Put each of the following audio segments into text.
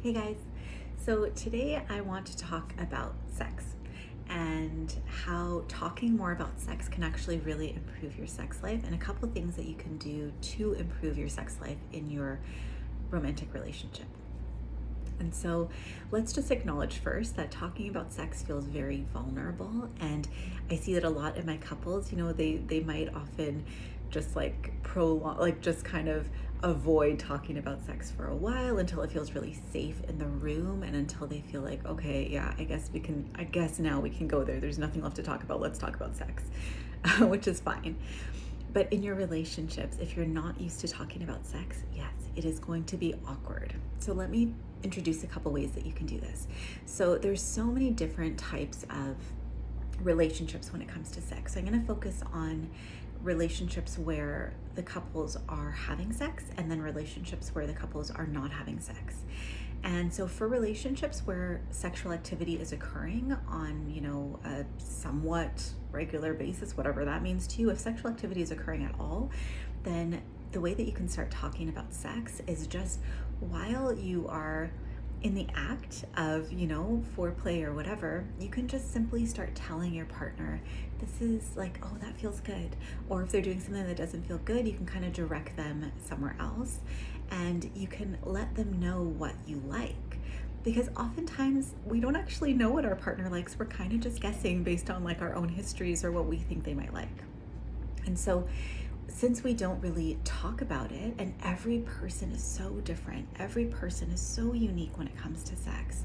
Hey guys, so today I want to talk about sex and how talking more about sex can actually really improve your sex life, and a couple things that you can do to improve your sex life in your romantic relationship. And so let's just acknowledge first that talking about sex feels very vulnerable. And I see that a lot in my couples, they might often just like prolong, like just kind of avoid talking about sex for a while until it feels really safe in the room and until they feel like, okay, yeah, I guess now we can go there. There's nothing left to talk about. Let's talk about sex, which is fine. But in your relationships, if you're not used to talking about sex, yes, it is going to be awkward. So let me introduce a couple ways that you can do this. So there's so many different types of relationships when it comes to sex. So I'm going to focus on relationships where the couples are having sex and then relationships where the couples are not having sex. And so for relationships where sexual activity is occurring on, a somewhat regular basis, whatever that means to you, if sexual activity is occurring at all, then the way that you can start talking about sex is just while you are in the act of, foreplay or whatever, you can just simply start telling your partner, this is like, oh, that feels good. Or if they're doing something that doesn't feel good, you can kind of direct them somewhere else and you can let them know what you like. Because oftentimes we don't actually know what our partner likes. We're kind of just guessing based on like our own histories or what we think they might like. And so since we don't really talk about it, and every person is so different, every person is so unique when it comes to sex,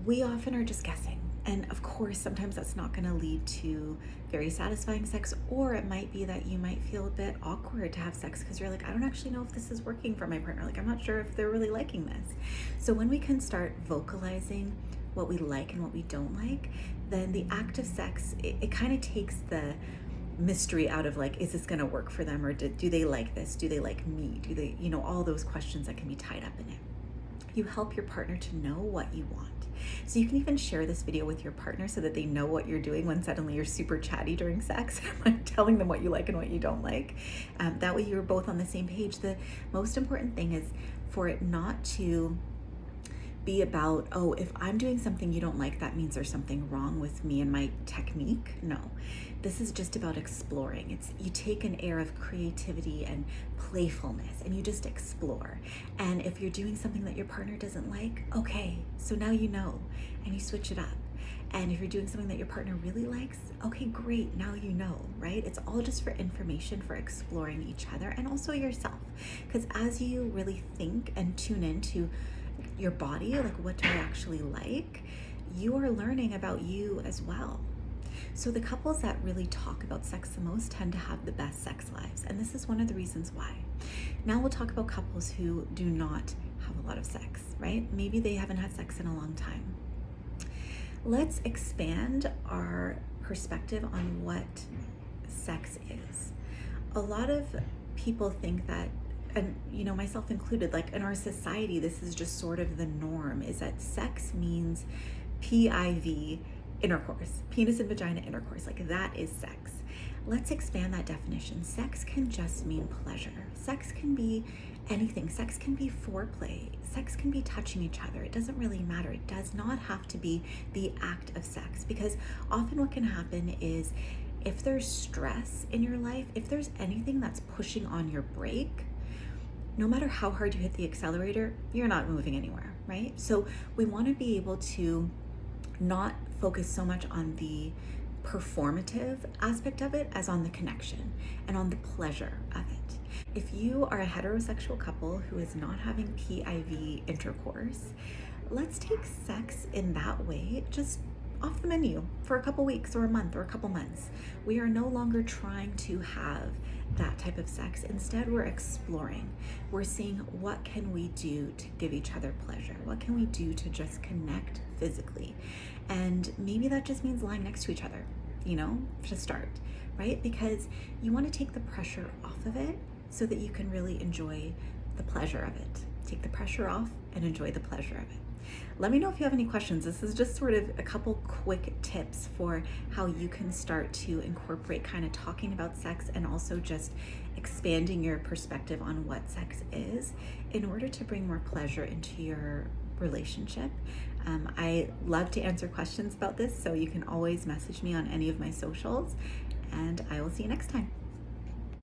we often are just guessing. And of course, sometimes that's not going to lead to very satisfying sex, or it might be that you might feel a bit awkward to have sex because you're like, I don't actually know if this is working for my partner. Like, I'm not sure if they're really liking this. So when we can start vocalizing what we like and what we don't like, then the act of sex, it kind of takes the mystery out of like, is this going to work for them, or do they like this? Do they like me? Do they, all those questions that can be tied up in it. You help your partner to know what you want. So you can even share this video with your partner so that they know what you're doing when suddenly you're super chatty during sex, like telling them what you like and what you don't like. That way you're both on the same page. The most important thing is for it not to be about, oh, if I'm doing something you don't like, that means there's something wrong with me and my technique. No, this is just about exploring. It's, you take an air of creativity and playfulness and you just explore. And if you're doing something that your partner doesn't like, okay, so now you know, and you switch it up. And if you're doing something that your partner really likes, okay, great, now you know, right? It's all just for information, for exploring each other and also yourself. Because as you really think and tune into your body, like what do I actually like, you are learning about you as well. So the couples that really talk about sex the most tend to have the best sex lives, and this is one of the reasons why. Now we'll talk about couples who do not have a lot of sex, right? Maybe they haven't had sex in a long time. Let's expand our perspective on what sex is. A lot of people think that, and myself included, like in our society, this is just sort of the norm, is that sex means PIV, intercourse, penis and vagina intercourse, like that is sex. Let's expand that definition. Sex can just mean pleasure. Sex can be anything. Sex can be foreplay. Sex can be touching each other. It doesn't really matter. It does not have to be the act of sex, because often what can happen is if there's stress in your life, if there's anything that's pushing on your brake, no matter how hard you hit the accelerator, you're not moving anywhere, right? So we want to be able to not focus so much on the performative aspect of it as on the connection and on the pleasure of it. If you are a heterosexual couple who is not having PIV intercourse, let's take sex in that way just off the menu for a couple weeks or a month or a couple months. We are no longer trying to have that type of sex. Instead, we're exploring. We're seeing what can we do to give each other pleasure? What can we do to just connect physically? And maybe that just means lying next to each other, to start, right? Because you want to take the pressure off of it so that you can really enjoy the pleasure of it. Take the pressure off and enjoy the pleasure of it. Let me know if you have any questions. This is just sort of a couple quick tips for how you can start to incorporate kind of talking about sex and also just expanding your perspective on what sex is in order to bring more pleasure into your relationship. I love to answer questions about this, so you can always message me on any of my socials, and I will see you next time.